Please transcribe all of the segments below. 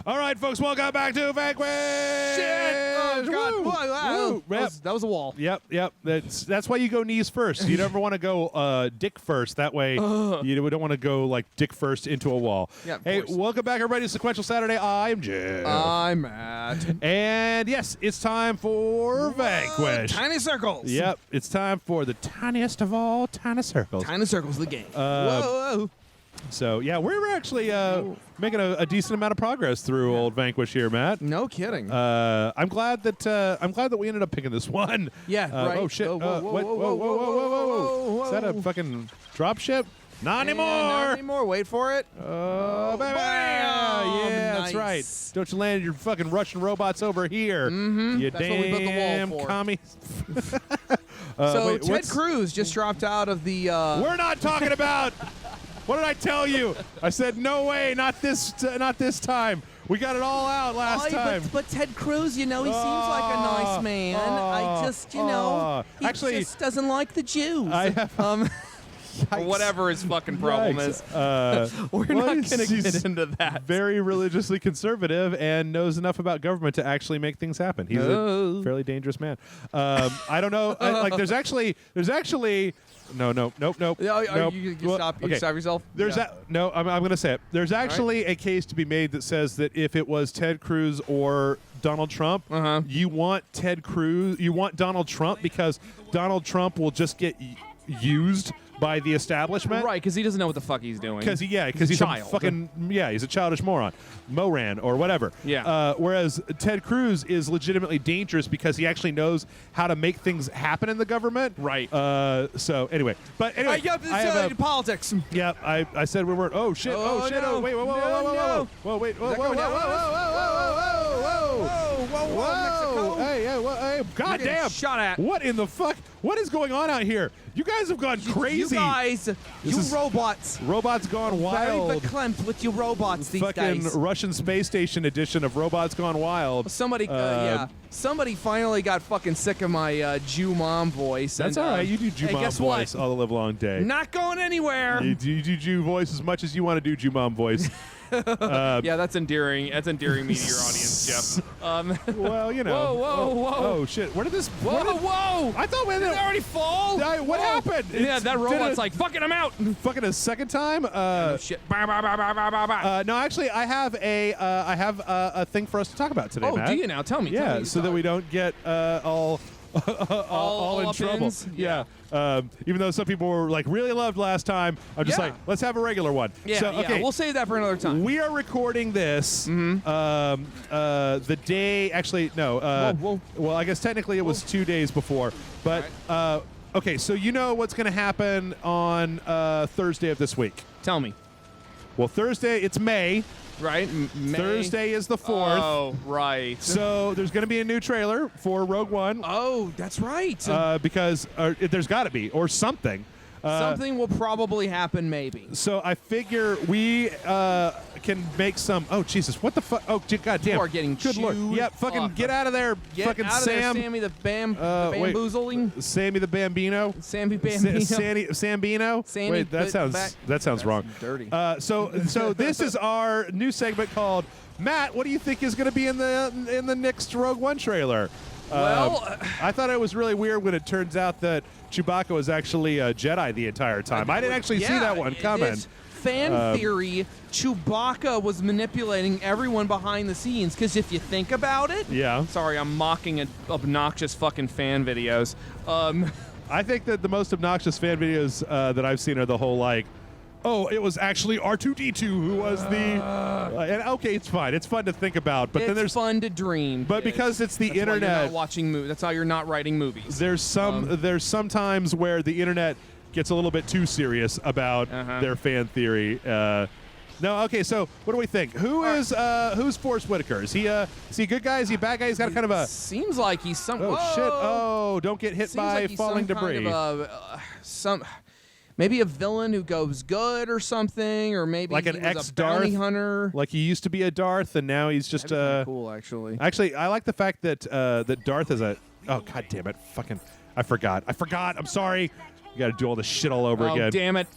All right, folks, welcome back to Vanquish. Shit! Oh, God. Woo! Whoa. Woo! That was a wall. Yep. That's why you go knees first. You never want to go dick first. That way, you don't want to go like dick first into a wall. Yeah, hey, course. welcome back, everybody, to Sequential Saturday. I'm Jim. I'm Matt. And yes, it's time for Vanquish. Tiny circles. Yep, it's time for the tiniest of all tiny circles. Tiny circles, the game. Whoa. So yeah, we're actually making a decent amount of progress through old Vanquish here, Matt. No kidding. I'm glad that we ended up picking this one. Yeah, right. Oh shit! Whoa. Is that a fucking drop ship? Not anymore. Not anymore. Wait for it. Bam! Yeah, Nice. that's right. Don't you land your fucking Russian robots over here? Mm-hmm. You That's damn what we built the wall for. commies. So wait, Ted Cruz just dropped out of the. We're not talking about. What did I tell you? I said no way, not this time. We got it all out last time. But Ted Cruz, he seems like a nice man. I just, he actually, just doesn't like the Jews. I have. or whatever his fucking problem is. We're not going to get into that. Very religiously conservative and knows enough about government to actually make things happen. He's a fairly dangerous man. I don't know. There's actually. No. You stop yourself? No, I'm going to say it. There's actually a case to be made that says that if it was Ted Cruz or Donald Trump, you want Donald Trump because Donald Trump will just get used by the establishment. Right, because he doesn't know what the fuck he's doing. Because he's a fucking he's a childish moron, Moran or whatever. Yeah. Whereas Ted Cruz is legitimately dangerous because he actually knows how to make things happen in the government. Right. So anyway, I have politics. Yeah, I said we weren't. Oh shit! Oh, Oh shit! no. Oh wait! Whoa! Wait! Whoa! Mexico. Hey! God damn! Shot at. What in the fuck? What is going on out here? You guys have gone crazy. You guys, robots gone wild. very verklempt with your robots these Fucking days. Russian space station edition of Robots Gone Wild. Somebody finally got fucking sick of my Jew mom voice. That's all right. You do Jew mom guess voice what? all the live long day. Not going anywhere. You do Jew voice as much as you want to do Jew mom voice. Yeah, that's endearing. That's endearing me to your audience, Jeff. Well, you know. Whoa. Oh shit! Where did this? Whoa! I thought we Did it already fall? What happened? Yeah, that robot's like, fucking him out. Fucking a second time. Shit. No, actually, I have a thing for us to talk about today, Oh, Matt. do you now? Tell me. Yeah, so that we don't get all in trouble. up-ins? Yeah. Even though some people were like really loved last time, I'm just like, let's have a regular one. Yeah, So, okay, we'll save that for another time. we are recording this the day. Actually, no. Whoa. Well, I guess technically it was 2 days before, but. Okay, so you know what's going to happen on Thursday of this week. Tell me. Well, Thursday, it's May. Right? May. Thursday is the 4th. Oh, right. So there's going to be a new trailer for Rogue One. Oh, that's right. Because there's got to be, or something. Something will probably happen, maybe. So I figure we can make some. Oh Jesus! What the fuck? Oh God damn! You are getting Good Lord! chewed Yep, fucking up. get out of there, Get fucking out of Sam. there, Sammy the wait. bamboozling. Sammy the Bambino. Sammy Bambino. Sambino. Sammy, Wait, that sounds wrong. Dirty. So this is our new segment called Matt. What do you think is going to be in the next Rogue One trailer? Well, I thought it was really weird when it turns out that Chewbacca was actually a Jedi the entire time. I didn't actually see that one coming. Fan theory, Chewbacca was manipulating everyone behind the scenes, because if you think about it... Yeah. Sorry, I'm mocking obnoxious fucking fan videos. I think that the most obnoxious fan videos that I've seen are the whole, like, oh, it was actually R2-D2 who was the... and okay, it's fine. It's fun to think about. But then there's fun to dream. But because it's the That's internet... why you're not watching movies. That's how you're not writing movies. There's some times where the internet gets a little bit too serious about their fan theory. No, okay, so what do we think? Who's Forrest Whitaker? Is he a good guy? Is he a bad guy? He's got kind of a... Seems like he's some... Oh, Whoa! shit. Oh, don't get hit Seems by like he's falling some debris. Kind of maybe a villain who goes good or something, or maybe like an he was a ex-Darth bounty hunter. Like he used to be a Darth, and now he's just cool, actually. Actually, I like the fact that that Darth is a... Oh, God damn it. Fucking... I forgot. I'm sorry. You got to do all this shit all over again. Oh, damn it.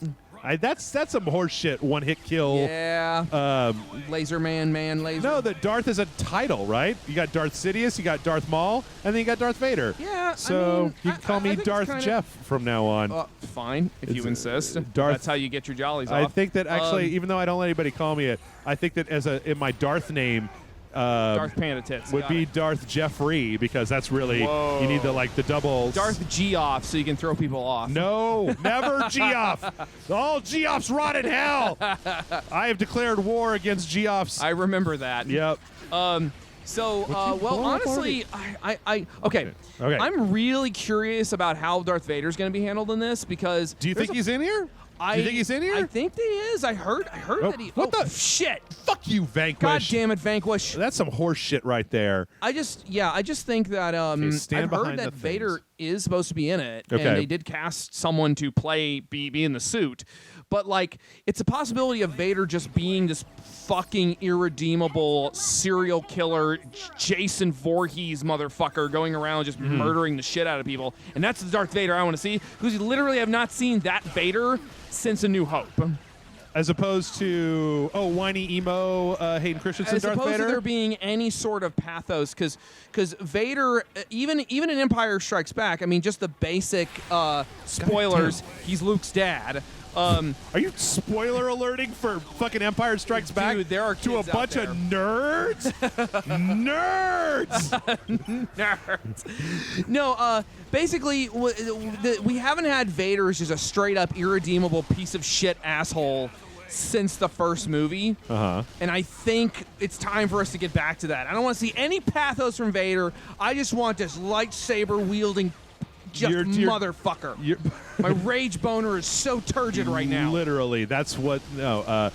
That's some horse shit. One hit kill. Yeah. Laser man, laser. No, that Darth is a title, right? You got Darth Sidious, you got Darth Maul, and then you got Darth Vader. Yeah. So you can call me Darth Jeff from now on. Fine, if you insist. Darth. That's how you get your jollies off. I think that actually, even though I don't let anybody call me it, I think that in my Darth name. Darth Panda Tits would be Darth Jeffrey, because that's really you need the double Darth G off so you can throw people off. No, never G off. All G offs rot in hell. I have declared war against G offs. I remember that. Yep. So, well, honestly, okay. I'm really curious about how Darth Vader's going to be handled in this, because do you think he's in here? Do you think he's in here? I think that he is. I heard that he. What the shit? Fuck you, Vanquish. God damn it, Vanquish. That's some horse shit right there. I just think that I've heard that Vader is supposed to be in it, and they did cast someone to be in the suit, but it's a possibility of Vader just being this fucking irredeemable serial killer Jason Voorhees motherfucker going around just murdering the shit out of people, and that's the Darth Vader I want to see, because you literally have not seen that Vader since A New Hope. As opposed to whiny emo Hayden Christensen As Darth opposed Vader? to there being any sort of pathos, because Vader, even in Empire Strikes Back, I mean, just the basic spoilers, he's Luke's dad. Are you spoiler alerting for fucking Empire Strikes Back? Dude, there are to a bunch of nerds? Nerds! Nerds. No, basically, we haven't had Vader as just a straight-up irredeemable piece of shit asshole since the first movie. And I think it's time for us to get back to that. I don't want to see any pathos from Vader. I just want this lightsaber-wielding motherfucker. My rage boner is so turgid right now. Literally, that's what. No,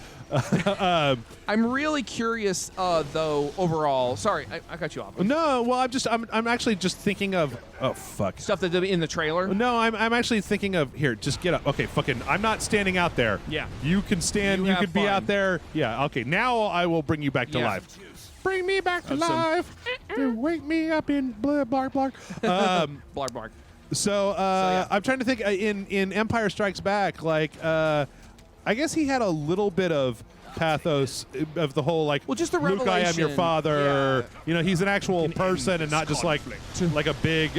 I'm really curious, though. Overall, sorry, I cut you off. No, well, I'm actually just thinking of stuff that's in the trailer. No, I'm actually thinking of here. Just get up. Okay, fucking. I'm not standing out there. Yeah, you can stand. You can be out there. Yeah. Okay. Now I will bring you back to life. Bring me back to life. Wake me up in blarg blarg. Blarg blarg. So, I'm trying to think in Empire Strikes Back, I guess he had a little bit of pathos of the whole just the Luke, I am your father. Yeah. You know, he's an actual person and not just like a big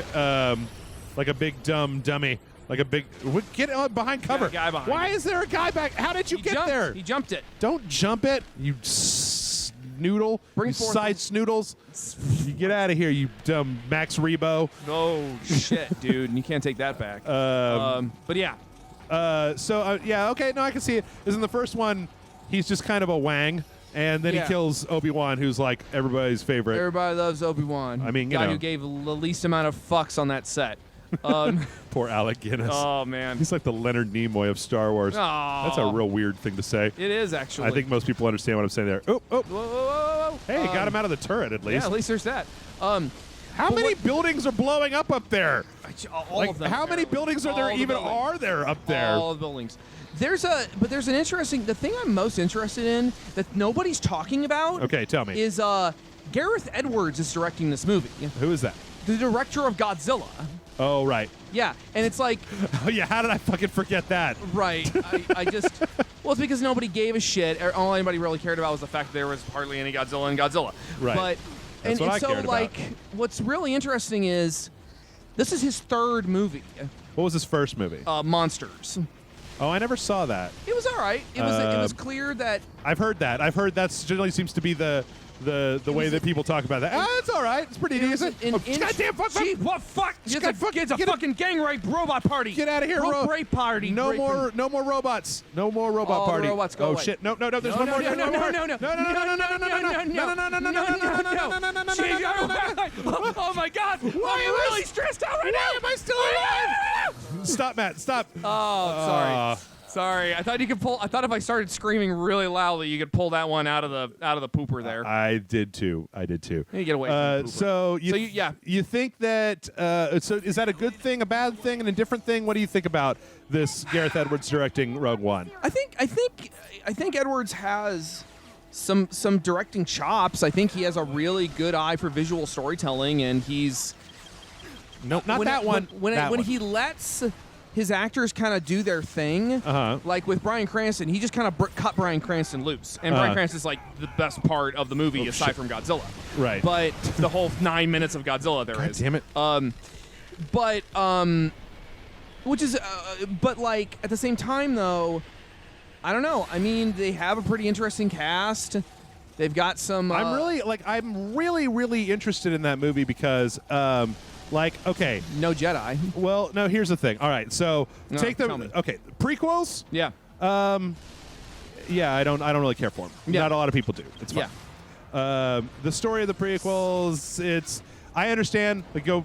dumb dummy. Like a big get behind cover. Guy behind Why is there a guy back? How did you get there? He jumped it. Don't jump it, you snoodle. Bring you forth side snoodles. You get out of here, you dumb Max Rebo. Oh shit, dude! You can't take that back. But yeah. Okay, no, I can see it. Because in the first one, he's just kind of a wang, and then he kills Obi-Wan, who's like everybody's favorite. Everybody loves Obi-Wan. I mean, guy who gave the least amount of fucks on that set. Poor Alec Guinness. Oh man, he's like the Leonard Nimoy of Star Wars. Aww. That's a real weird thing to say. It is actually. I think most people understand what I'm saying there. Oh, whoa, whoa, whoa. Hey, got him out of the turret at least. Yeah, at least there's that. How many buildings are blowing up there? All of them. How many buildings are there up there? All the buildings. There's an interesting. The thing I'm most interested in that nobody's talking about. Okay, tell me. Is Gareth Edwards is directing this movie. Who is that? The director of Godzilla. Oh, right. Yeah, and it's like... Oh, yeah, how did I fucking forget that? Right. I just... Well, it's because nobody gave a shit. All anybody really cared about was the fact that there was hardly any Godzilla in Godzilla. Right. But, That's what I cared about. What's really interesting is this is his third movie. What was his first movie? Monsters. Oh, I never saw that. It was all right. It was clear that... I've heard that. I've heard that generally seems to be the way that people talk about that. It's all right. It's pretty decent. Goddamn fuck! What fuck? It's a fucking gang rape robot party. Get out of here, rape party. No more robots. No more robot party. The robots go away. Shit! No. There's one more. No. Oh my God! I'm really stressed out right now. Why am I still alive? Stop, Matt. Stop. Oh, sorry. I thought you could pull. I thought if I started screaming really loudly, you could pull that one out of the pooper there. I did too. You get away from the pooper. You think that? So is that a good thing, a bad thing, an indifferent thing? What do you think about this Gareth Edwards directing Rogue One? I think Edwards has some directing chops. I think he has a really good eye for visual storytelling, and he's that one. When he lets his actors kind of do their thing. Like with Bryan Cranston, he just kind of cut Bryan Cranston loose. And Bryan Cranston's like the best part of the movie aside from Godzilla. Right. But the whole 9 minutes of Godzilla there God is. damn it. Which is, but like at the same time though, I don't know. I mean, they have a pretty interesting cast. They've got some. I'm really interested in that movie because, okay. No Jedi. Well, no. Here's the thing. All right, so take the prequels. Yeah. Yeah, I don't really care for them. Yeah. Not a lot of people do. It's fine. Yeah. The story of the prequels, I understand. You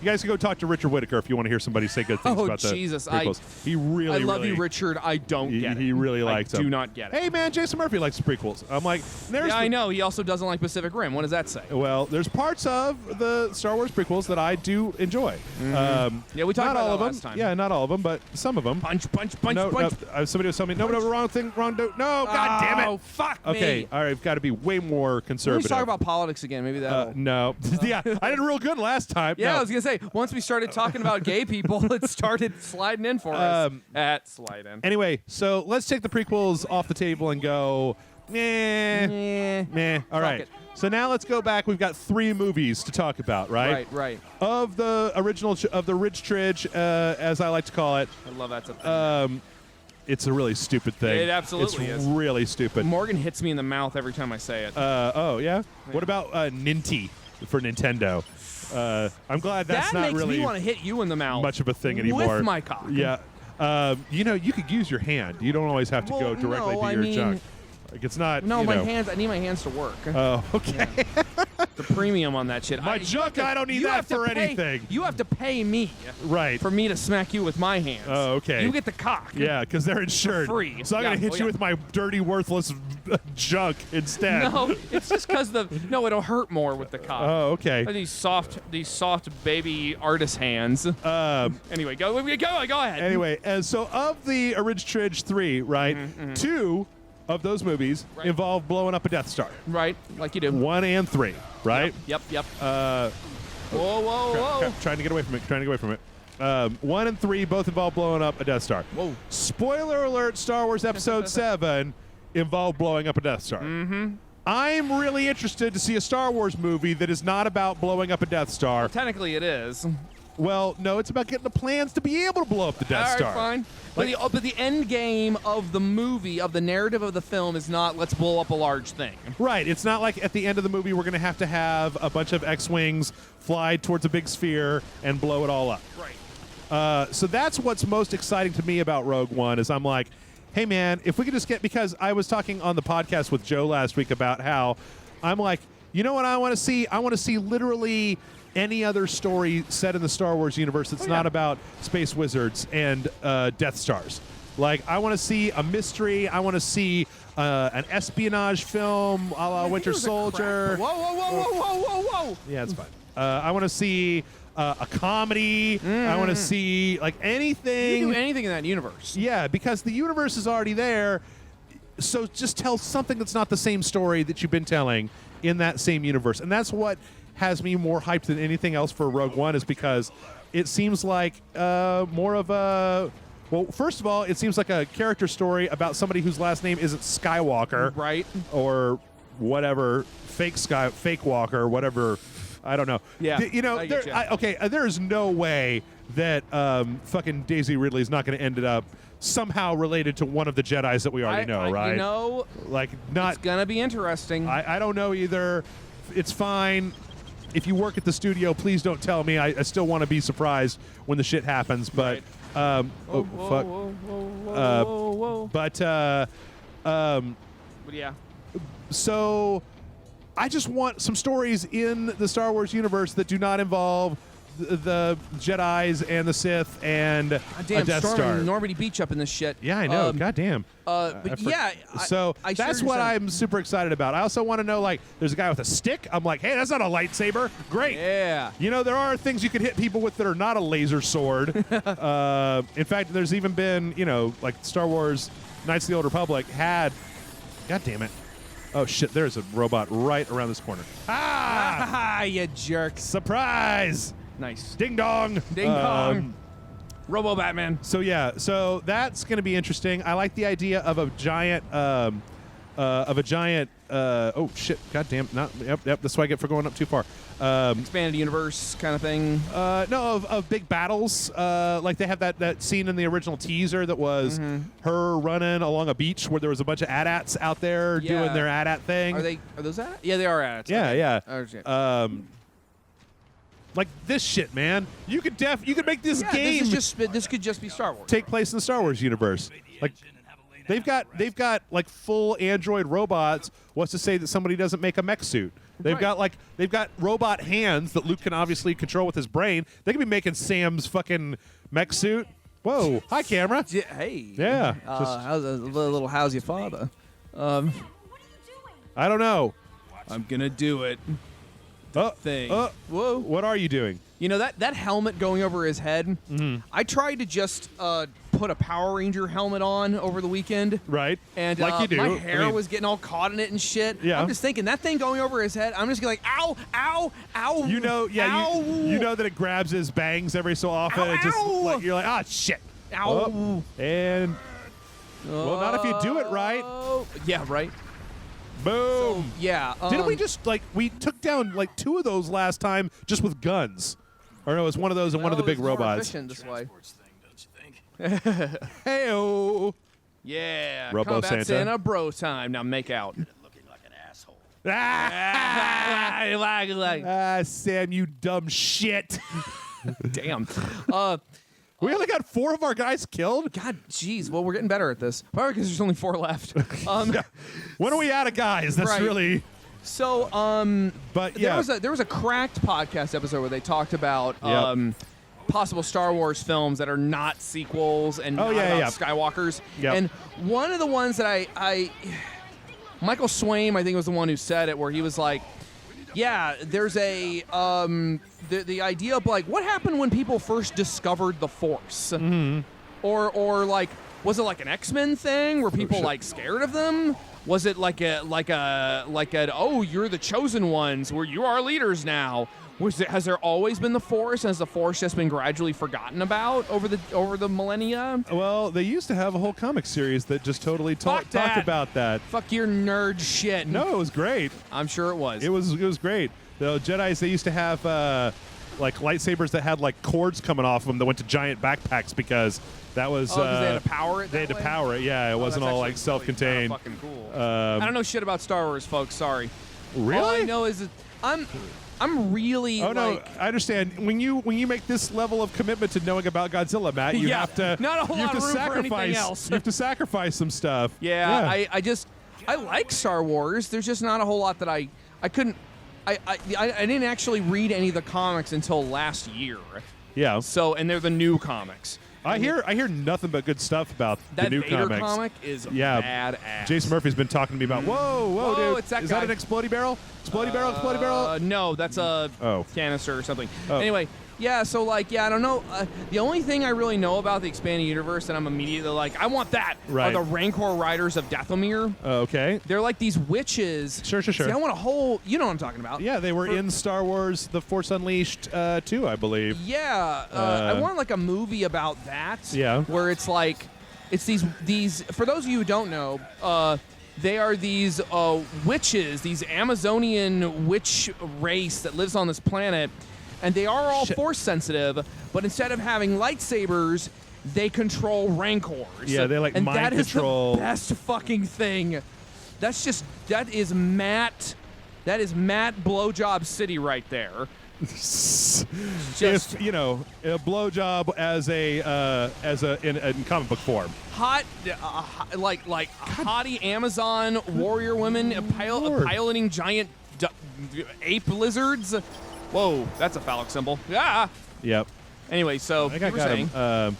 guys can go talk to Richard Whittaker if you want to hear somebody say good things about the prequels. He really, I love you, Richard. I don't get it. He really likes them. I do not get it. Hey, man, Jason Murphy likes the prequels. I'm like, I know. He also doesn't like Pacific Rim. What does that say? Well, there's parts of the Star Wars prequels that I do enjoy. Yeah, we talked about all that of them. last time. Yeah, not all of them, but some of them. Punch. No, somebody was telling me, no, wrong thing, wrong dude. No, God damn it. Oh, fuck me. Okay, all right, I've got to be way more conservative. Let's talk about politics again. Maybe that. No. Yeah, I did real good last time. Yeah, No. I was going to say, once we started talking about gay people, it started sliding in for us. Slide in. Anyway, so let's take the prequels off the table and go, meh. All right. it. So now let's go back. We've got 3 movies to talk about, right? Right. Of the original, of the Ridge Tridge, as I like to call it. I love that thing. It's a really stupid thing. It absolutely is. It's really stupid. Morgan hits me in the mouth every time I say it. Oh, yeah? What about Ninty for Nintendo? I'm glad that's not makes really me want to hit you in the mouth much of a thing anymore. with my cock. Yeah. You could use your hand. You don't always have to go directly to your junk. Like it's not. No, my hands. I need my hands to work. Oh, okay. Yeah. The premium on that shit. My junk. I don't need that for anything. You have to pay me, right, for me to smack you with my hands. Oh, okay. You get the cock. Yeah, because they're insured. For free. So I'm gonna hit you with my dirty, worthless junk instead. No, it's just because it'll hurt more with the cock. Oh, okay. These soft baby artist hands. Anyway, go ahead. Anyway, so of the Ridge Tridge 3, right? 2 of those movies involve blowing up a Death Star. Right, like you do. 1 and 3, right? Yep. Whoa. Trying to get away from it. 1 and 3 both involve blowing up a Death Star. Whoa. Spoiler alert, Star Wars Episode 7 involved blowing up a Death Star. I'm really interested to see a Star Wars movie that is not about blowing up a Death Star. Well, technically it is. Well, no, it's about getting the plans to be able to blow up the Death Star. All right, fine. But the end game of the movie, of the narrative of the film, is not let's blow up a large thing. Right. It's not like at the end of the movie we're going to have a bunch of X-Wings fly towards a big sphere and blow it all up. Right. So that's what's most exciting to me about Rogue One is I'm like, hey, man, if we could just get – because I was talking on the podcast with Joe last week about how I'm like, you know what I want to see? I want to see literally – any other story set in the Star Wars universe that's not about space wizards and Death Stars. Like, I want to see a mystery. I want to see an espionage film a la Winter Soldier. Whoa. Yeah, it's fine. I want to see a comedy. I want to see, like, anything. You can do anything in that universe. Yeah, because the universe is already there. So just tell something that's not the same story that you've been telling in that same universe. And that's what has me more hyped than anything else for Rogue One is because it seems like more of a... Well, first of all, it seems like a character story about somebody whose last name isn't Skywalker. Right. Or whatever, fake Walker, whatever... I don't know. Yeah. There's no way that fucking Daisy Ridley is not going to end up somehow related to one of the Jedis that we already know, right? It's going to be interesting. I don't know either. It's fine. If you work at the studio, please don't tell me. I still want to be surprised when the shit happens. But, fuck. Whoa. But yeah. So I just want some stories in the Star Wars universe that do not involve the Jedis and the Sith and a Death Star. Normandy Beach up in this shit. Yeah, I know. Goddamn. So that's what I'm super excited about. I also want to know, like, there's a guy with a stick. I'm like, hey, that's not a lightsaber. Great. Yeah. You know, there are things you can hit people with that are not a laser sword. In fact, there's even been, like Star Wars Knights of the Old Republic had, God damn it. Oh, shit, there's a robot right around this corner. Ah, you jerk. Surprise. Nice. Ding dong. Ding dong. Robo Batman. So yeah, so that's going to be interesting. I like the idea of a giant, oh shit, goddamn, not yep. That's what I get for going up too far. Expanded universe kind of thing. No, of big battles. Like they have that scene in the original teaser that was her running along a beach where there was a bunch of AT-ATs out there doing their AT-AT thing. Are those AT-ATs? Yeah, they are AT-ATs. Yeah, okay. yeah. Like this shit, man. You could make this game. This could just be Star Wars. Take place in the Star Wars universe. Like they've got like full android robots. What's to say that somebody doesn't make a mech suit? They've got robot hands that Luke can obviously control with his brain. They could be making Sam's fucking mech suit. Whoa! Hi, camera. Hey. Yeah. How's your father? I don't know. I'm gonna do it. Thing. Whoa! What are you doing? You know that helmet going over his head. I tried to just put a Power Ranger helmet on over the weekend. Right. And like you do. my hair was getting all caught in it and shit. Yeah. I'm just thinking that thing going over his head. I'm just like, ow, ow, ow. You know, yeah. Ow. You know that it grabs his bangs every so often. Ow, it just ow. like you're like, ah, shit. Ow. Oh, and well, not if you do it right. Yeah. Right. Boom. Yeah. Didn't we just we took down like 2 of those last time just with guns? Or no, it was one of those and one of the big robots. This way. Hey-o. Yeah. Robo Combat Santa. bro time. Now make out. Looking like an asshole. Sam, you dumb shit. Damn. We only got 4 of our guys killed? God, jeez. Well, we're getting better at this. Probably because there's only 4 left. When are we out of guys? That's Right. really... So, But yeah. there was a Cracked podcast episode where they talked about possible Star Wars films that are not sequels and not about Skywalkers. Yep. And one of the ones that I Michael Swaim, I think, was the one who said it, where he was like, yeah, there's a the idea of like what happened when people first discovered the Force, or like was it like an X-Men thing where people like scared of them? Was it like a oh, you're the chosen ones, where you are leaders now? Has there always been the Force? Has the Force just been gradually forgotten about over the millennia? Well, they used to have a whole comic series that just totally talked about that. Fuck your nerd shit. No, it was great. I'm sure it was. It was great. The Jedis, they used to have like lightsabers that had like cords coming off them that went to giant backpacks because that was they had to power it. They had to power it. Yeah, it wasn't all like self-contained. Really fucking cool. I don't know shit about Star Wars, folks. Sorry. Really? All I know is that I'm really. Oh no, I understand. When you make this level of commitment to knowing about Godzilla, Matt, you have to. Not a whole lot of room for anything else. You have to sacrifice some stuff. Yeah. I like Star Wars. There's just not a whole lot that I couldn't. I didn't actually read any of the comics until last year. Yeah. So, and they're the new comics. I hear nothing but good stuff about that the new Vader comics. Comic is badass. Jason Murphy's been talking to me about. Whoa, dude! It's that is guy. that an explodey barrel? Explodey barrel? No, that's a canister or something. Oh. Anyway, yeah. So I don't know. The only thing I really know about the expanded universe that I'm immediately like, I want that. Right. Are the Rancor Riders of Dathomir? Okay. They're like these witches. Sure. See, I want a whole. You know what I'm talking about? Yeah, they were in Star Wars: The Force Unleashed 2, I believe. Yeah, I want like a movie about that. Yeah. Where it's like, it's these. For those of you who don't know, they are these witches, these Amazonian witch race that lives on this planet, and they are all Force sensitive. But instead of having lightsabers, they control Rancors. Yeah, they like and mind that control. Is the best fucking thing. That is Matt Blowjob City right there. If you know a blowjob as in comic book form. Hot, like hottie Amazon warrior women piloting giant ape lizards. Whoa, that's a phallic symbol. Yeah. Yep. Anyway, so I think I you were got saying. him.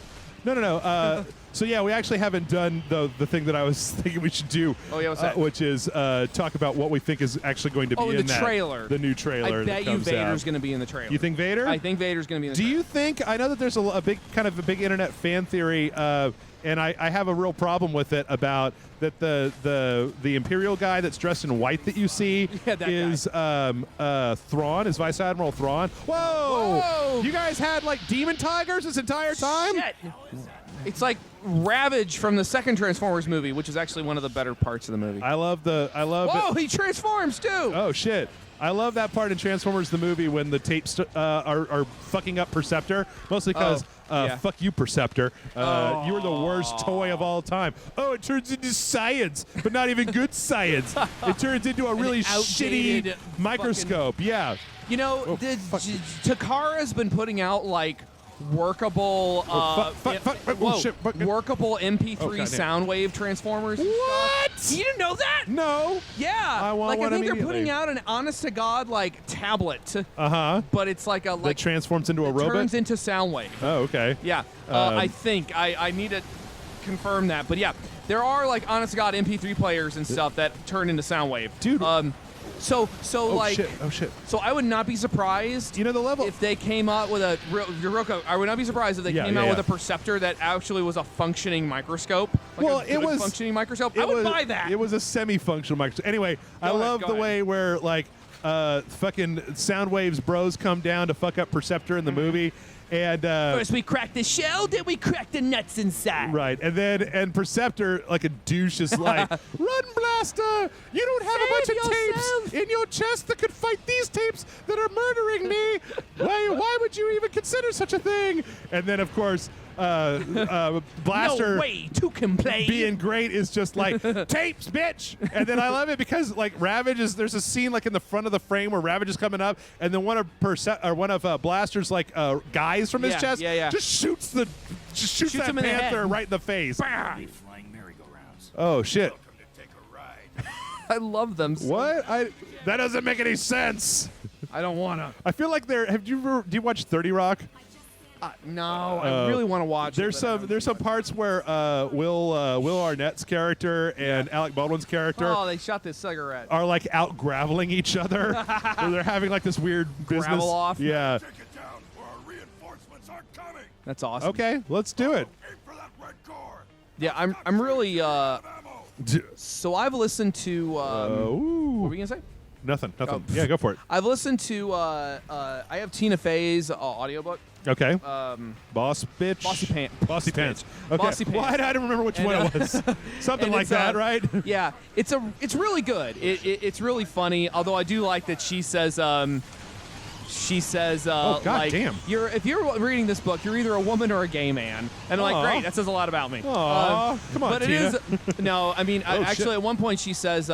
No. So yeah, we actually haven't done the thing that I was thinking we should do. Oh yeah, what's that? Which is talk about what we think is actually going to be in the trailer. The new trailer. I bet you Vader's going to be in the trailer. You think Vader? I think Vader's going to be in the trailer. Do you think? I know that there's a big internet fan theory, and I have a real problem with it about that the Imperial guy that's dressed in white that you see is Thrawn, is Vice Admiral Thrawn. Whoa! You guys had like demon tigers this entire time? Shit. It's like Ravage from the second Transformers movie, which is actually one of the better parts of the movie. Whoa, he transforms too! Oh, shit. I love that part in Transformers the movie when the tapes are fucking up Perceptor, mostly because fuck you, Perceptor. You were the worst toy of all time. Oh, it turns into science, but not even good science. It turns into a really shitty microscope. Yeah. You know, Takara's been putting out like workable workable MP3 Soundwave Transformers. What? You didn't know that? No. Yeah. I want like one I think they're immediately. putting out an honest to god like tablet. But it's like a that transforms into a robot. Turns into Soundwave. Oh, okay. Yeah. I think I need to confirm that, but yeah, there are like honest to god MP3 players and stuff that turn into Soundwave. Dude. So like, shit. Oh shit! So I would not be surprised. You know the level if they came out with a I would not be surprised if they came out with a Perceptor that actually was a functioning microscope. Like it was functioning microscope. I would buy that. It was a semi-functional microscope. Anyway, I love the way where like fucking Soundwave's bros come down to fuck up Perceptor in the movie. And first we crack the shell, then we crack the nuts inside. Right, and Perceptor, like a douche, is like, "Run, Blaster! You don't have a bunch of tapes in your chest that could fight these tapes that are murdering me. Why would you even consider such a thing?" And then, of course, Blaster, no way to complain. Being great is just like tapes, bitch. And then I love it because like Ravage is there's a scene like in the front of the frame where Ravage is coming up, and then one of Blaster's like guys from his chest just shoots that panther right in the face. Flying merry-go-rounds. Oh shit! Welcome to take a ride. I love them. What? That doesn't make any sense. I don't wanna. I feel like do you watch 30 Rock? No, I really want to watch. There's some parts where Will Arnett's character and Alec Baldwin's character they shot this cigarette. Are like out graveling each other. Where they're having like this weird business. Gravel off. Yeah. Take it down, or our reinforcements are coming. That's awesome. Okay, let's do it. Aim for that red core. Yeah, I'm really. So I've listened to. What were we gonna say? Nothing. Yeah, go for it. I've listened to. I have Tina Fey's audiobook. Okay. Bossy Pants. Okay. Bossy Pants. Well, I don't remember which one it was. Something like that, right? Yeah, it's really good. It's really funny. Although I do like that she says. Oh God like, damn! If you're reading this book, you're either a woman or a gay man, and I'm like, great, that says a lot about me. Aw, come on, but Tina. it is no. I mean, actually, at one point she says,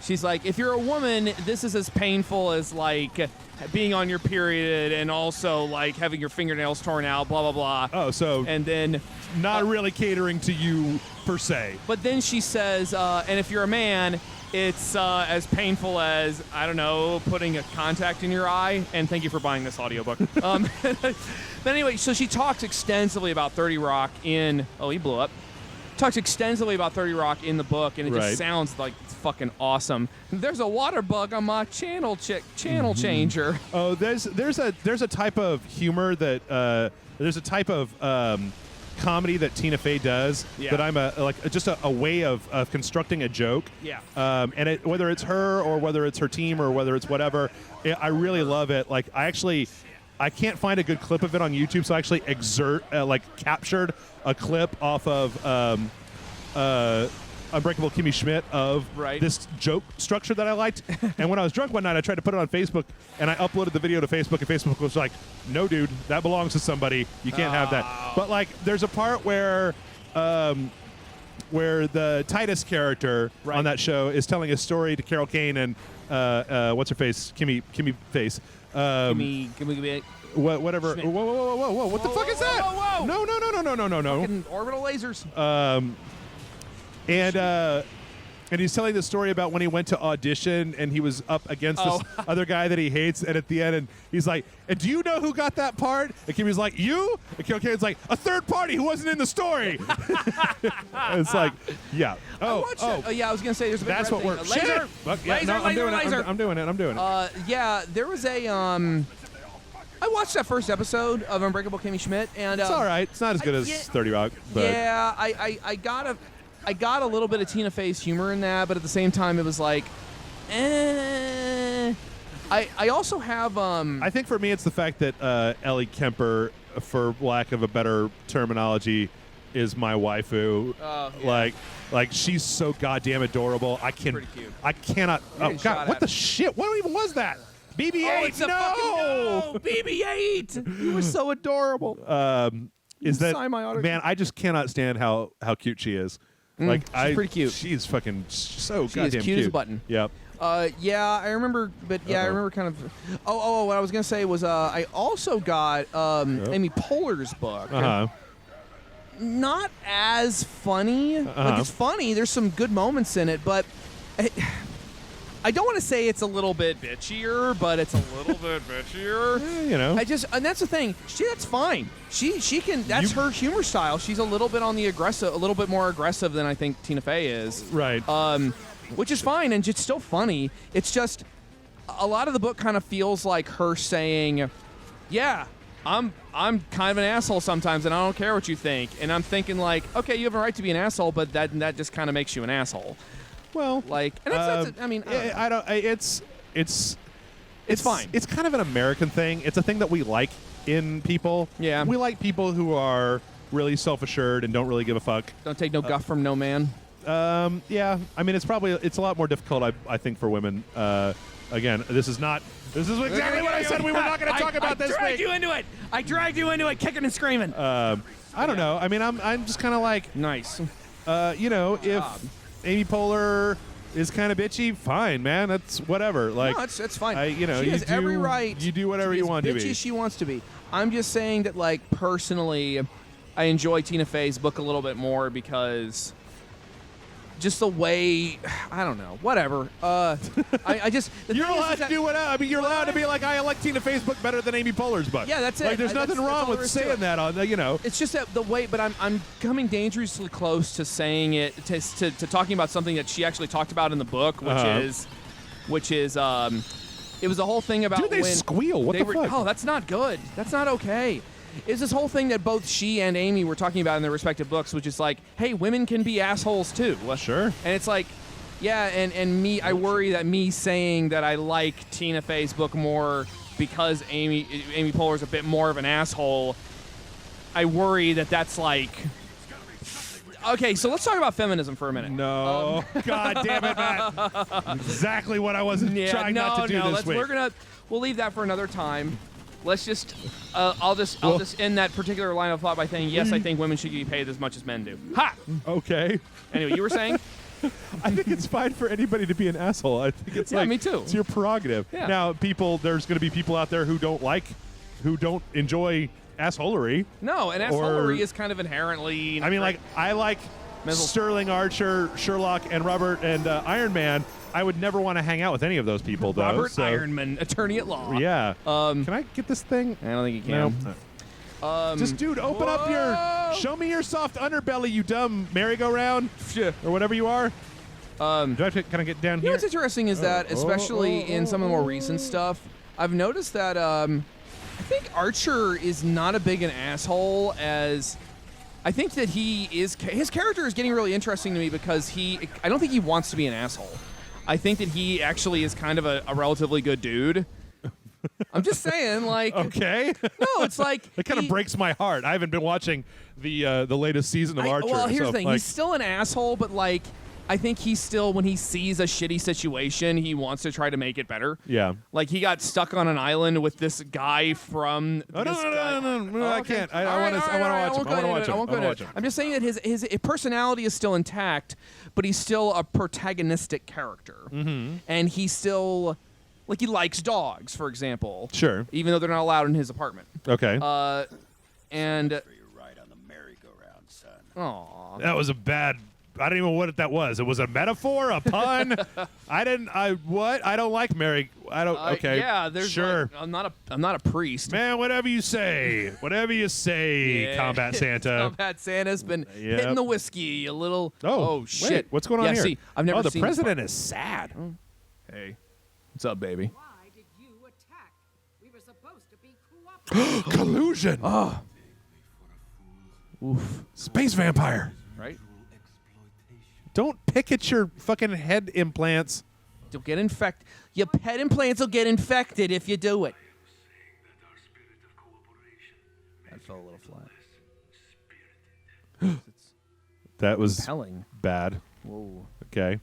she's like, if you're a woman, this is as painful as like being on your period and also like having your fingernails torn out, blah blah blah. Oh, so and then not really catering to you per se. But then she says, and if you're a man, it's as painful as, I don't know, putting a contact in your eye. And thank you for buying this audiobook. But anyway, so she talks extensively about 30 Rock in... Oh, he blew up. Talks extensively about 30 Rock in the book, and it just sounds like it's fucking awesome. There's a water bug on my channel changer. Oh, there's a type of humor that... there's a type of... comedy that Tina Fey does that I'm a way of constructing a joke. Yeah. And whether it's her or whether it's her team or whether it's whatever, I really love it. Like I can't find a good clip of it on YouTube, so I actually captured a clip off of Unbreakable Kimmy Schmidt of this joke structure that I liked. And when I was drunk one night, I tried to put it on Facebook, and I uploaded the video to Facebook, and Facebook was like, "No, dude, that belongs to somebody. You can't have that." But like, there's a part where the Titus character on that show is telling a story to Carol Kane and what's her face, Kimmy face. Kimmy. Whatever. Whoa! What the fuck is that? Whoa. No! Fucking orbital lasers. And he's telling the story about when he went to audition and he was up against this other guy that he hates. And at the end, and he's like, and do you know who got that part? And Kimmy's like, you? And Kilcane's like, a third party who wasn't in the story. It's like, yeah. Yeah, I was going to say there's a big that's what we're... laser! I'm doing it. Yeah, there was a... I watched that first episode of Unbreakable Kimmy Schmidt, and... it's all right. It's not as good as 30 Rock. But. Yeah, I got a little bit of Tina Fey's humor in that, but at the same time, it was like, I also have. I think for me, it's the fact that Ellie Kemper, for lack of a better terminology, is my waifu. Yeah. Like she's so goddamn adorable. Pretty cute. I cannot. Oh God! What the shit? What even was that? BB-8. No, BB-8. You were so adorable. Is that sign my autograph. man? I just cannot stand how cute she is. She's pretty cute. She's fucking so she goddamn is cute as a button. Yep. Yeah, I remember, but yeah, I remember kind of. What I was gonna say was, I also got Amy Poehler's book. Not as funny. Like it's funny. There's some good moments in it, but I don't want to say it's a little bit bitchier, but it's a little bit bitchier. You know. And that's the thing. That's fine. She can. That's her humor style. She's a little bit on the aggressive, a little bit more aggressive than I think Tina Fey is. Right. Which is fine, and it's still funny. It's just a lot of the book kind of feels like her saying, "Yeah, I'm kind of an asshole sometimes, and I don't care what you think." And I'm thinking like, okay, you have a right to be an asshole, but that just kind of makes you an asshole. Well, like, and that's I mean, I don't. It's fine. It's kind of an American thing. It's a thing that we like in people. Yeah, we like people who are really self-assured and don't really give a fuck. Don't take no guff from no man. Yeah. I mean, it's a lot more difficult, I think, for women. Again, this is exactly what I said we were not going to talk about this week. I dragged you into it, kicking and screaming. I don't know. I mean, I'm just kind of like, nice. If Amy Poehler is kind of bitchy, fine, man. That's whatever. Like, no, it's fine. she has every right. You do whatever you want to be. Bitchy she wants to be. I'm just saying that, like, personally, I enjoy Tina Fey's book a little bit more because just the way, I don't know, whatever. I just you're allowed to do whatever. I mean, you're allowed to be like, I like Tina Fey's book better than Amy Poehler's book. Yeah, that's it. Like, there's nothing wrong with saying that on It's just that the way, but I'm coming dangerously close to saying it to talking about something that she actually talked about in the book, which is it was the whole thing about dude, they when squeal. What the fuck? Oh, that's not good. That's not okay. Is this whole thing that both she and Amy were talking about in their respective books, which is like, hey, women can be assholes too. Sure. And it's like, yeah, and me, I worry that me saying that I like Tina Fey's book more because Amy Poehler's a bit more of an asshole, I worry that that's like... Okay, so let's talk about feminism for a minute. No. God damn it, Matt. Exactly what I wasn't trying not to do this week. We'll leave that for another time. Let's just, I'll just end that particular line of thought by saying, yes, I think women should be paid as much as men do. Ha! Okay. Anyway, you were saying? I think it's fine for anybody to be an asshole. I think it's me too. It's your prerogative. Yeah. Now, there's going to be people out there who don't enjoy assholery. No, and assholery is kind of inherently... I mean, like, I like Sterling Archer, Sherlock, and Robert, and Iron Man. I would never want to hang out with any of those people, though. Robert Ironman, attorney at law. Yeah. Can I get this thing? I don't think you can. No. Just, dude, open up show me your soft underbelly, you dumb merry-go-round, or whatever you are. Do I have to kind of get down here? You know what's interesting is that, especially in some of the more recent stuff, I've noticed that I think Archer is not as big an asshole as... I think that his character is getting really interesting to me because I don't think he wants to be an asshole. I think that he actually is kind of a relatively good dude. I'm just saying, like... Okay. No, it's like... It kind of breaks my heart. I haven't been watching the latest season of Archer. Well, here's the thing. He's still an asshole, but, like, I think he's still, when he sees a shitty situation, he wants to try to make it better. Yeah. Like, he got stuck on an island with this guy from... No, I can't. I want to watch him. I'm just saying that his personality is still intact, but he's still a protagonistic character. Mm-hmm. And he's still... Like, he likes dogs, for example. Sure. Even though they're not allowed in his apartment. Okay. And... For your ride on the merry-go-round, son. Aww. That was a bad I don't even know what that was. It was a metaphor, a pun. What? I don't like Mary. I don't. Okay. Yeah. There's sure. I'm not a priest. Man, whatever you say. Whatever you say, Yeah. Combat Santa. Combat Santa's been hitting the whiskey a little. Oh shit! wait, what's going on here? See, I've never the seen president is sad. Hey, what's up, baby? Why did you attack? We were supposed to be cooperative. Collusion. Oh. Oof. Space vampire. Right? Don't pick at your fucking head implants. You'll get infected. Your pet implants will get infected if you do it. That fell a little flat. That was Compelling. bad. Whoa. Okay.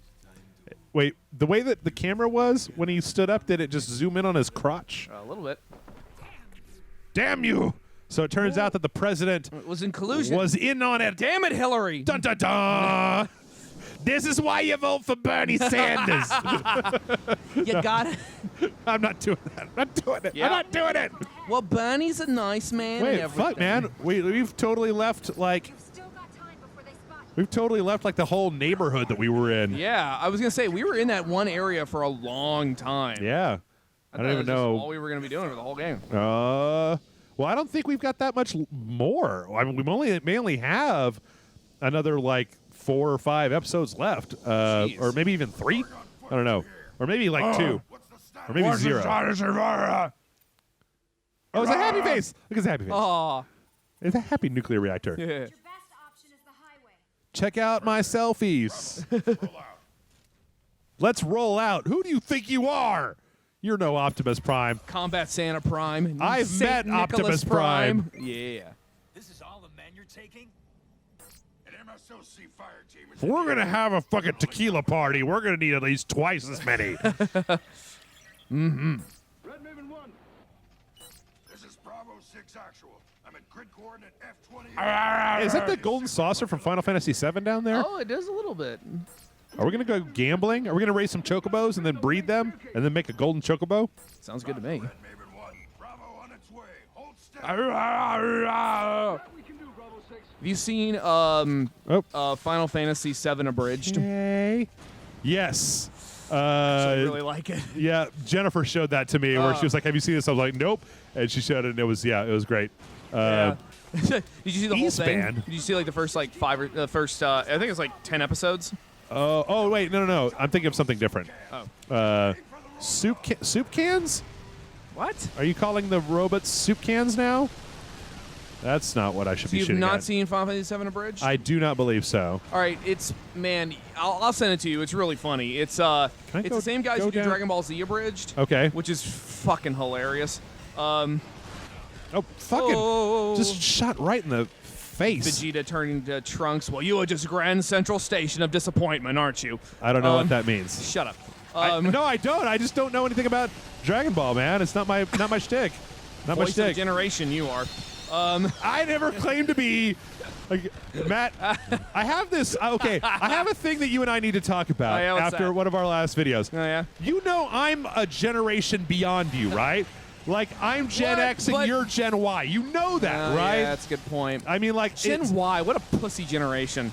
Wait, the way that the camera was when he stood up, did it just zoom in on his crotch? A little bit. Damn you! So it turns out that the president It was in collusion. was in on it. Damn it, Hillary. Dun dun dun! This is why you vote for Bernie Sanders. You got it. I'm not doing that. I'm not doing it. Yeah. I'm not doing it. Well, Bernie's a nice man. Wait, and fuck, man. We've totally left like Still got time before they spot you. we've totally left like the whole neighborhood that we were in. Yeah, I was gonna say we were in that one area for a long time. Yeah. I don't even know. All we were gonna be doing for the whole game. Well, I don't think we've got that much more. I mean, we may only have another like 4 or 5 episodes left, or maybe even 3. I don't know, or maybe like 2, or maybe 0. Oh, it's a happy face. Look at the happy face. Aw. It's a happy nuclear reactor. Yeah. Your best option is the highway. Check out my selfies. Let's roll out. Who do you think you are? You're no Optimus Prime. Combat Santa Prime. I've Saint met Optimus Nicholas Prime. Yeah. This is all the men you're taking? An MSOC fire team is If we're going to have a fucking tequila party, we're going to need at least twice as many. Red Maven 1. This is Bravo 6 actual. I'm at grid coordinate F20. Is that the golden saucer from Final Fantasy VII down there? Oh, it does a little bit. Are we going to go gambling? Are we going to raise some chocobos and then breed them and then make a golden chocobo? Sounds good to me. Red Maven 1. Bravo on its way. Hold still. Have you seen Final Fantasy VII Abridged? Okay. Yes. I really like it. Yeah, Jennifer showed that to me where she was like, have you seen this? I was like, nope. And she showed it and it was great. Yeah. Did you see the whole thing? E-span. Did you see like the first like 5 or the first? I think it's like 10 episodes. Oh, wait, no. I'm thinking of something different. Oh. Soup cans? What? Are you calling the robots soup cans now? That's not what I should So be you've shooting not at. seen Final Fantasy VII Abridged? I do not believe so. All right, it's I'll send it to you. It's really funny. It's Can I it's go- the same guys go who do down? Dragon Ball Z Abridged. Okay. Which is fucking hilarious. Oh, fucking Oh. just shot right in the face. Vegeta turning into Trunks. Well, you are just Grand Central Station of disappointment, aren't you? I don't know what that means. Shut up. No, I don't. I just don't know anything about Dragon Ball, man. It's not my shtick. Not my Voice of the shtick. generation, you are. I never claimed to be. Like, Matt, I have this. Okay, I have a thing that you and I need to talk about Oh, yeah, what's after that? one of our last videos. Oh, yeah? You know I'm a generation beyond you, right? Like, I'm Gen What? X and But- you're Gen Y. You know that, Oh, right? Yeah, that's a good point. I mean, like, Gen it's- Y, what a pussy generation.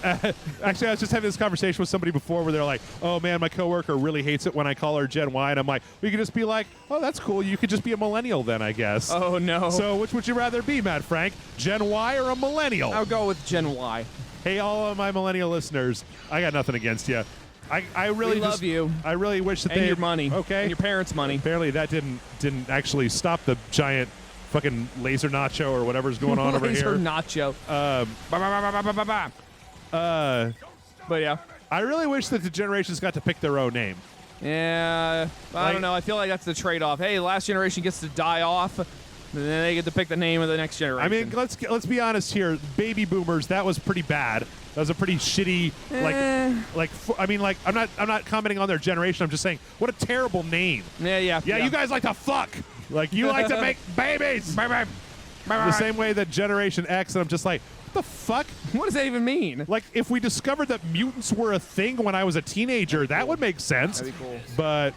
Actually, I was just having this conversation with somebody before where they're like, oh, man, my coworker really hates it when I call her Gen Y. And I'm like, we could just be like, oh, that's cool. You could just be a millennial then, I guess. Oh, no. So which would you rather be, Matt Frank? Gen Y or a millennial? I'll go with Gen Y. Hey, all of my millennial listeners, I got nothing against you. I really We love you. I really wish that And they your money. Okay. And your parents' money. Apparently that didn't actually stop the giant fucking laser nacho or whatever's going on over Laser here. nacho. But yeah. I really wish that the generations got to pick their own name. Yeah, I Like- don't know. I feel like that's the trade-off. Hey, last generation gets to die off, and then they get to pick the name of the next generation. I mean, let's be honest here. Baby boomers, that was pretty bad. That was a pretty shitty I'm not commenting on their generation. I'm just saying what a terrible name. yeah. Yeah, you guys like to fuck. Like you like to make babies. The same way that Generation X, and I'm just like, what the fuck? What does that even mean? Like, if we discovered that mutants were a thing when I was a teenager, that would make sense. That'd be cool. But,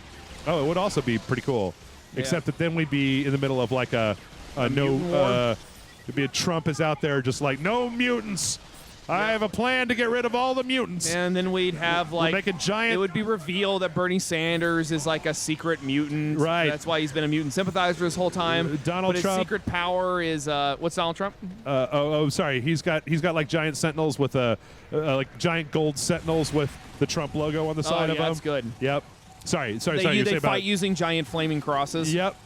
it would also be pretty cool. Yeah. Except that then we'd be in the middle of like a mutant war? it'd be a Trump is out there just like, no mutants. I have a plan to get rid of all the mutants. And then we'd have like make a giant. It would be revealed that Bernie Sanders is like a secret mutant. Right. That's why he's been a mutant sympathizer this whole time. Donald but Trump. His secret power is what's Donald Trump? Sorry. He's got like giant sentinels with like giant gold sentinels with the Trump logo on the side of them. That's good. Yep. Sorry. They fight using giant flaming crosses. Yep.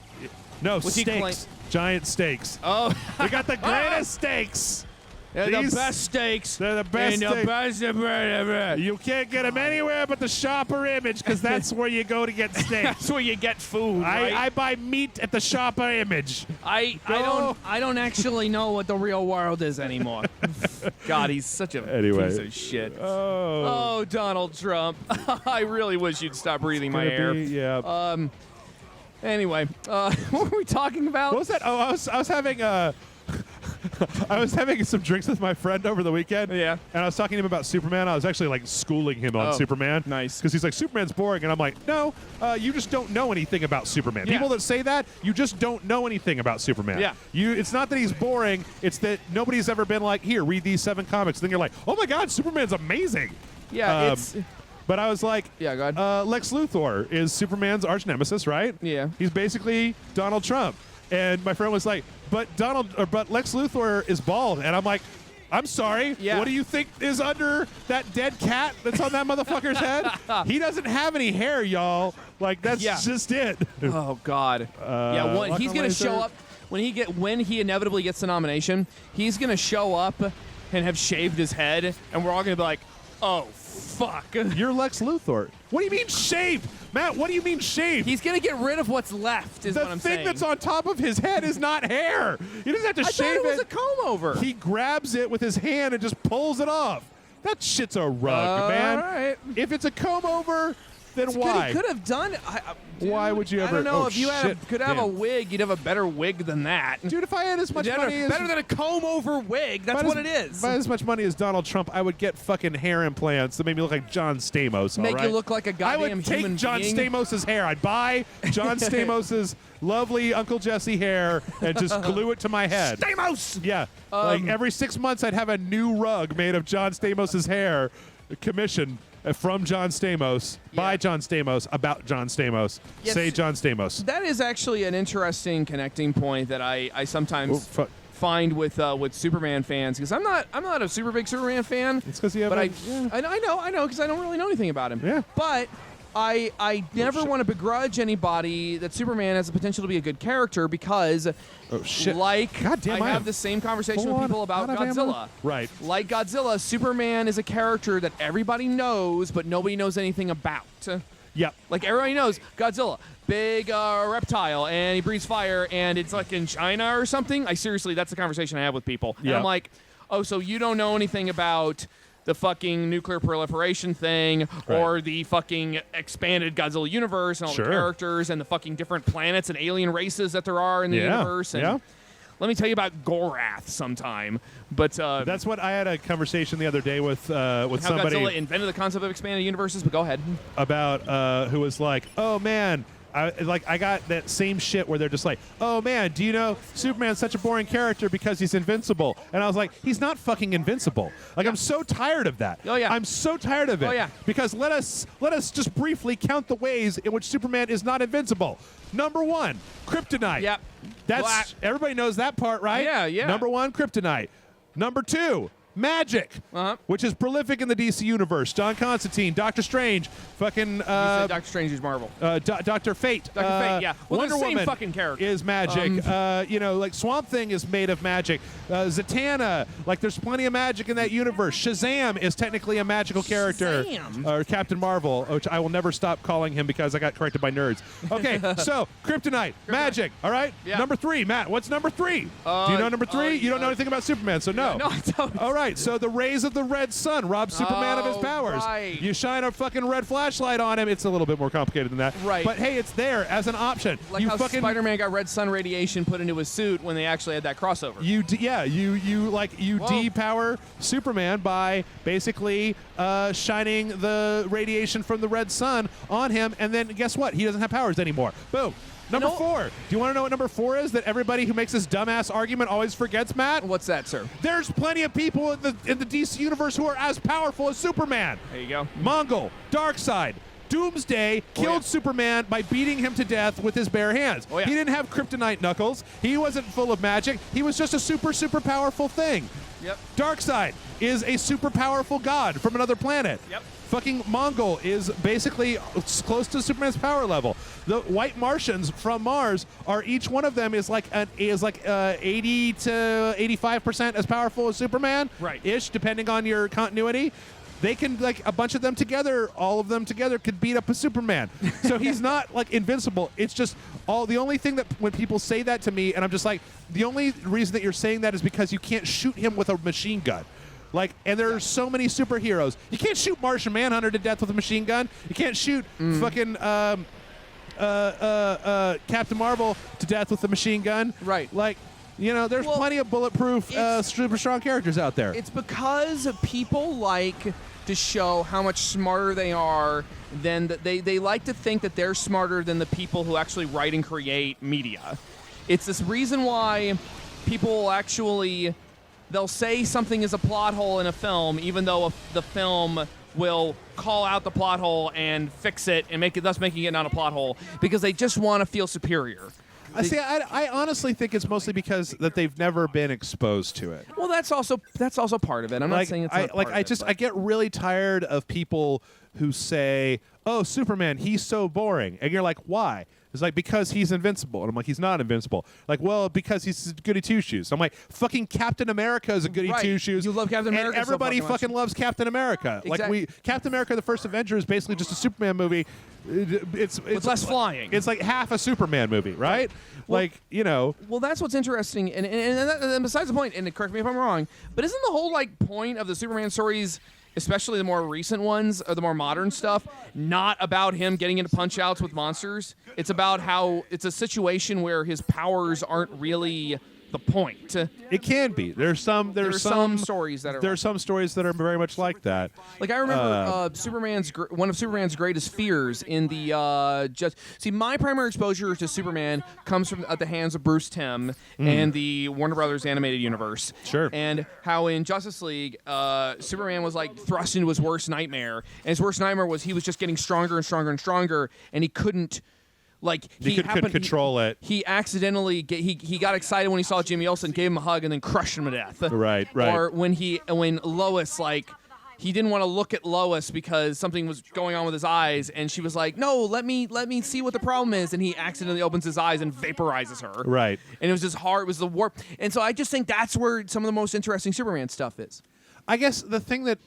No, What's he stakes. Giant stakes. Oh, We got the greatest stakes. they're the best steaks. They're the best and steaks. the best. You can't get them anywhere but the Shopper Image because that's where you go to get steaks. That's where you get food. Right? I buy meat at the Shopper Image. I don't actually know what the real world is anymore. God, he's such a piece of shit. Oh, Donald Trump. I really wish you'd stop breathing my air. Yeah. Anyway, what were we talking about? What was that? Oh, I was having I was having some drinks with my friend over the weekend. Yeah. And I was talking to him about Superman. I was actually like schooling him on Superman. Nice. Because he's like, Superman's boring. And I'm like, no, you just don't know anything about Superman. Yeah. People that say that, you just don't know anything about Superman. Yeah. It's not that he's boring. It's that nobody's ever been like, here, read these 7 comics. Then you're like, oh my God, Superman's amazing. Yeah, But I was like, yeah, go ahead. Lex Luthor is Superman's arch nemesis, right? Yeah. He's basically Donald Trump. And my friend was like, but Lex Luthor is bald. And I'm like, I'm sorry. Yeah. What do you think is under that dead cat that's on that motherfucker's head? He doesn't have any hair, y'all. Like, that's just it. Oh God. Yeah, he's gonna show up when he inevitably gets the nomination. He's gonna show up and have shaved his head, and we're all gonna be like, oh fuck. You're Lex Luthor. What do you mean shaved? Matt, what do you mean shaved? He's gonna get rid of what's left, is what I'm saying. The thing that's on top of his head is not hair. He doesn't have to shave it was a comb over. He grabs it with his hand and just pulls it off. That shit's a rug, man. All right. If it's a comb over, then why? He could have done. Why would you ever? I don't know. Oh, if you could have a Damn. wig, you'd have a better wig than that. Dude, if I had as much money as better than a comb over wig. That's what it is. If I had as much money as Donald Trump, I would get fucking hair implants that made me look like John Stamos. Make all right? you look like a goddamn I would take human John being. Stamos' hair. I'd buy John Stamos' lovely Uncle Jesse hair and just glue it to my head. Stamos. Yeah. Like every 6 months, I'd have a new rug made of John Stamos' hair, commissioned from John Stamos, by John Stamos, about John Stamos. Yes. Say John Stamos. That is actually an interesting connecting point that I sometimes find with Superman fans, because I'm not a super big Superman fan. It's because you have. But I know because I don't really know anything about him. Yeah. But I never want to begrudge anybody that Superman has the potential to be a good character, because like Goddamn, I have the same conversation with people about Godzilla. Right. Like Godzilla, Superman is a character that everybody knows, but nobody knows anything about. Yep. Like everybody knows Godzilla, big reptile, and he breathes fire, and it's like in China or something. Seriously, that's the conversation I have with people. And I'm like, oh, so you don't know anything about the fucking nuclear proliferation thing, or the fucking expanded Godzilla universe and all the characters and the fucking different planets and alien races that there are in the universe. And let me tell you about Gorath sometime. But that's what I had a conversation the other day with how somebody. Godzilla invented the concept of expanded universes. But go ahead. About who was like, oh man. I got that same shit where they're just like, oh man, do you know Superman's such a boring character because he's invincible? And I was like, he's not fucking invincible. Like, I'm so tired of that. Oh yeah. I'm so tired of it. Oh yeah. Because let us just briefly count the ways in which Superman is not invincible. Number 1, kryptonite. Yep. That's everybody knows that part, right? Yeah, yeah. Number 1, kryptonite. Number 2, magic, which is prolific in the DC universe. John Constantine, Doctor Strange, fucking. You said Doctor Strange is Marvel. Doctor Fate. Dr. Fate, yeah. Well, Wonder the same Woman fucking character. is magic. Like Swamp Thing is made of magic. Zatanna, like there's plenty of magic in that universe. Shazam is technically a magical character. Shazam? Or Captain Marvel, which I will never stop calling him because I got corrected by nerds. Okay, so kryptonite, magic. All right. Yeah. Number 3, Matt. What's number 3? Do you know number 3? You don't know anything about Superman, so no. No, I don't. All right. So the rays of the red sun rob Superman of his powers. Right. You shine a fucking red flashlight on him. It's a little bit more complicated than that. Right. But hey, it's there as an option. Like how Spider-Man got red sun radiation put into his suit when they actually had that crossover. You depower Superman by basically shining the radiation from the red sun on him, and then guess what? He doesn't have powers anymore. Boom. Number 4. Do you want to know what number 4 is that everybody who makes this dumbass argument always forgets, Matt? What's that, sir? There's plenty of people in the DC universe who are as powerful as Superman. There you go. Mongol, Darkseid, Doomsday killed Superman by beating him to death with his bare hands. Oh, yeah. He didn't have kryptonite knuckles. He wasn't full of magic. He was just a super powerful thing. Yep. Darkseid is a super powerful god from another planet. Yep. Fucking Mongol is basically close to Superman's power level. The White Martians from Mars are each one of them is like 80 to 85% as powerful as Superman. Right. Ish, depending on your continuity. They can, like, a bunch of them together, all of them together could beat up a Superman. So he's not, like, invincible. It's just the only thing that when people say that to me, and I'm just like, the only reason that you're saying that is because you can't shoot him with a machine gun. Like, and there are so many superheroes. You can't shoot Martian Manhunter to death with a machine gun. You can't shoot fucking Captain Marvel to death with a machine gun. Right. Like, you know, there's plenty of bulletproof, super strong characters out there. It's because people like to show how much smarter they are than they like to think that they're smarter than the people who actually write and create media. It's this reason why people actually, they'll say something is a plot hole in a film, even though the film will call out the plot hole and fix it and thus making it not a plot hole, because they just want to feel superior. I honestly think it's mostly because that they've never been exposed to it. Well, that's also part of it. I'm not saying it's not part of it, I get really tired of people who say, "Oh, Superman, he's so boring," and you're like, "Why?" It's like, because he's invincible. And I'm like, he's not invincible. Like, well, because he's goody two-shoes. I'm like, fucking Captain America is a goody two-shoes. You love Captain America. And everybody so fucking loves Captain America. Exactly. Like, Captain America, the First Avenger, is basically just a Superman movie. It's with less flying. It's like half a Superman movie, right? Well, like, you know. Well, that's what's interesting. And besides the point, and correct me if I'm wrong, but isn't the whole, like, point of the Superman stories, especially the more recent ones or the more modern stuff, not about him getting into punch-outs with monsters? It's about how it's a situation where his powers aren't really the point. It can be. There's some stories that are. There are some stories that are very much like that. Like, I remember one of Superman's greatest fears in the my primary exposure to Superman comes from at the hands of Bruce Timm and the Warner Brothers animated universe. Sure. And how in Justice League, Superman was like thrust into his worst nightmare, and his worst nightmare was he was just getting stronger and stronger and stronger, and he couldn't. Like he couldn't control it. He accidentally he got excited when he saw Jimmy Olsen, gave him a hug, and then crushed him to death. Right. Or when Lois, like, he didn't want to look at Lois because something was going on with his eyes, and she was like, "No, let me see what the problem is," and he accidentally opens his eyes and vaporizes her. Right. And it was just hard. It was the warp. And so I just think that's where some of the most interesting Superman stuff is. I guess the thing that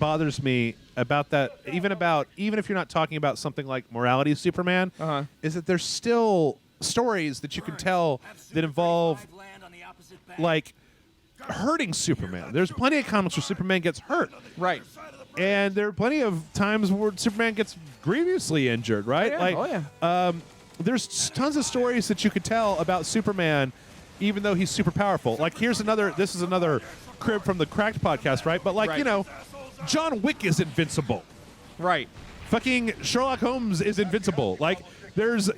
bothers me about that, even if you're not talking about something like morality of Superman, is that there's still stories that you can tell that involve like hurting Superman. There's plenty of comics where Superman gets hurt, right? And there are plenty of times where Superman gets grievously injured, right? There's tons of stories that you could tell about Superman, even though he's super powerful. Like, this is another crib from the Cracked podcast, right? But like, you know, John Wick is invincible. Right. Fucking Sherlock Holmes is invincible. Like, there's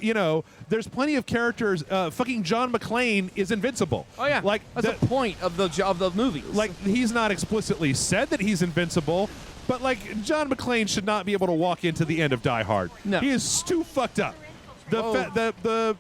plenty of characters. Fucking John McClane is invincible. Oh yeah. Like, that's the point of the movies. Like, he's not explicitly said that he's invincible, but like, John McClane should not be able to walk into the end of Die Hard. No. He is too fucked up. The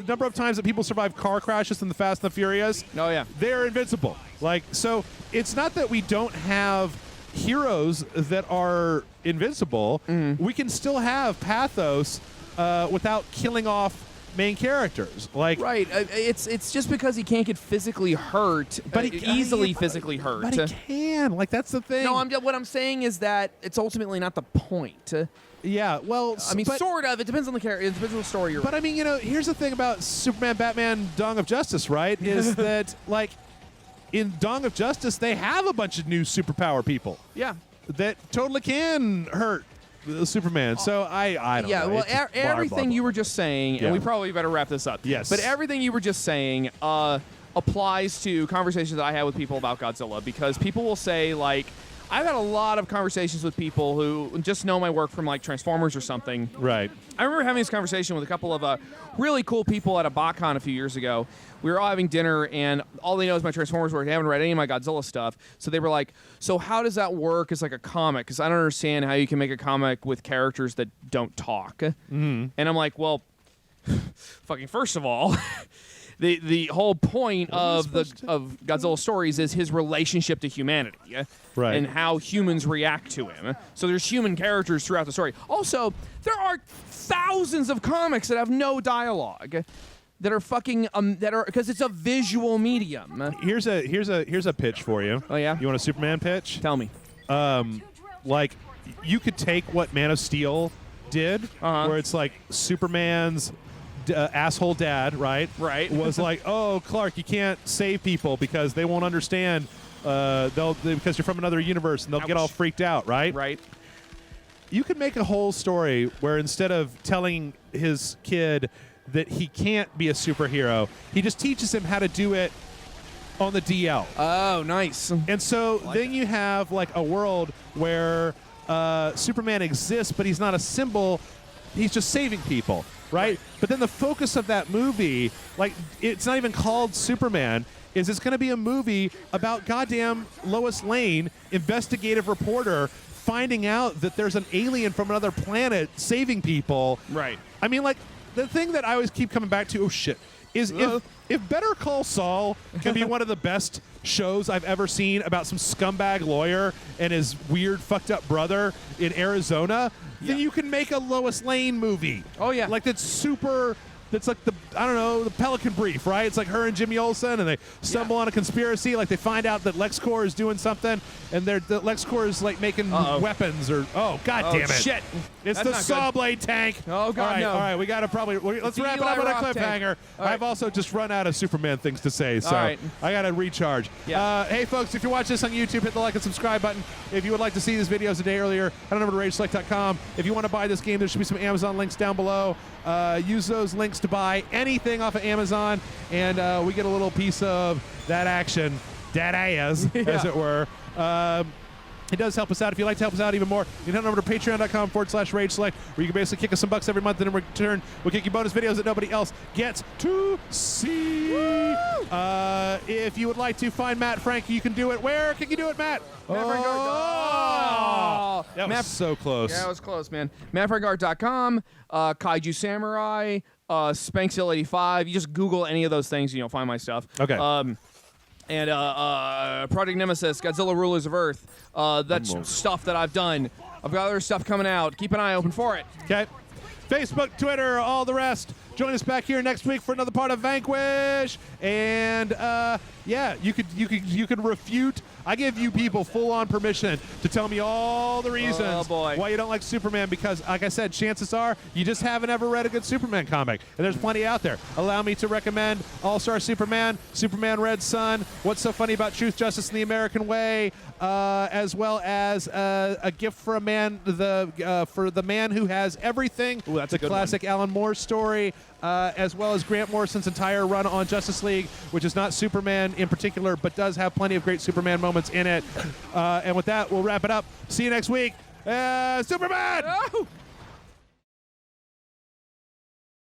number of times that people survive car crashes in the Fast and the Furious. Oh yeah. They're invincible. Like, so it's not that we don't have heroes that are invincible. We can still have pathos without killing off main characters. Like, right. It's just because he can't get physically hurt, but he easily physically hurt. But he can. Like, that's the thing. No, what I'm saying is that it's ultimately not the point. Yeah, well, I mean, sort of. It depends on the character. It depends on the story you're. But I mean, you know, here's the thing about Superman, Batman, Dawn of Justice, right? Is that, like, in Dawn of Justice, they have a bunch of new superpower people. Yeah. That totally can hurt Superman. So I don't know. Yeah, well, everything you were just saying, and we probably better wrap this up. Yes. But everything you were just saying applies to conversations that I had with people about Godzilla, because people will say, like, I've had a lot of conversations with people who just know my work from like Transformers or something. Right. I remember having this conversation with a couple of really cool people at a BotCon a few years ago. We were all having dinner, and all they know is my Transformers work. They haven't read any of my Godzilla stuff. So they were like, so how does that work as like a comic? Because I don't understand how you can make a comic with characters that don't talk. Mm-hmm. And I'm like, well, fucking first of all, the whole point of Godzilla stories is his relationship to humanity. Right. And how humans react to him. So there's human characters throughout the story. Also, there are thousands of comics that have no dialogue. That are fucking because it's a visual medium. Here's a pitch for you. Oh yeah. You want a Superman pitch? Tell me. Like you could take what Man of Steel did, where it's like Superman's asshole dad, right? Right. Was like, oh Clark, you can't save people because they won't understand. Because you're from another universe and they'll get all freaked out, right? Right. You could make a whole story where instead of telling his kid that he can't be a superhero, he just teaches him how to do it on the DL. Oh, nice. And so then you have like a world where Superman exists, but he's not a symbol. He's just saving people, right? But then the focus of that movie, like it's not even called Superman, is it's going to be a movie about goddamn Lois Lane, investigative reporter, finding out that there's an alien from another planet saving people. Right. I mean, like, the thing that I always keep coming back to, is if Better Call Saul can be one of the best shows I've ever seen about some scumbag lawyer and his weird fucked up brother in Arizona, then you can make a Lois Lane movie. Oh, yeah. Like that's like the Pelican Brief, right? It's like her and Jimmy Olsen, and they stumble on a conspiracy. Like they find out that LexCorp is doing something, and the LexCorp is like making weapons or god damn it, shit! It's That's the not good. Sawblade tank. Oh god, all right, we gotta let's wrap it up on a cliffhanger. I've also just run out of Superman things to say, so I gotta recharge. Yeah. Hey folks, if you're watching this on YouTube, hit the like and subscribe button. If you would like to see these videos a day earlier, head on over to RageSelect.com. If you want to buy this game, there should be some Amazon links down below. Use those links to buy anything off of Amazon, and we get a little piece of that action, that ass, as it were. It does help us out. If you'd like to help us out even more, you can head over to patreon.com/RageSelect, where you can basically kick us some bucks every month, and in return, we'll kick you bonus videos that nobody else gets to see. If you would like to find Matt Frank, you can do it. Where can you do it, Matt? That was so close. Yeah, it was close, man. MattFrankArt.com, Kaiju Samurai, Spanxill85. You just Google any of those things and you'll find my stuff. Okay. Project Nemesis, Godzilla Rulers of Earth. That's stuff that I've done. I've got other stuff coming out. Keep an eye open for it. Okay. Facebook, Twitter, all the rest. Join us back here next week for another part of Vanquish. And you could refute. I give you people full-on permission to tell me all the reasons why you don't like Superman, because, like I said, chances are you just haven't ever read a good Superman comic, and there's plenty out there. Allow me to recommend All-Star Superman, Superman Red Sun, What's So Funny About Truth, Justice, and the American Way, as well as A Gift for a Man, for the Man Who Has Everything. Ooh, that's a good classic one. Alan Moore story. As well as Grant Morrison's entire run on Justice League, which is not Superman in particular, but does have plenty of great Superman moments in it. And with that, we'll wrap it up. See you next week. Superman! Oh!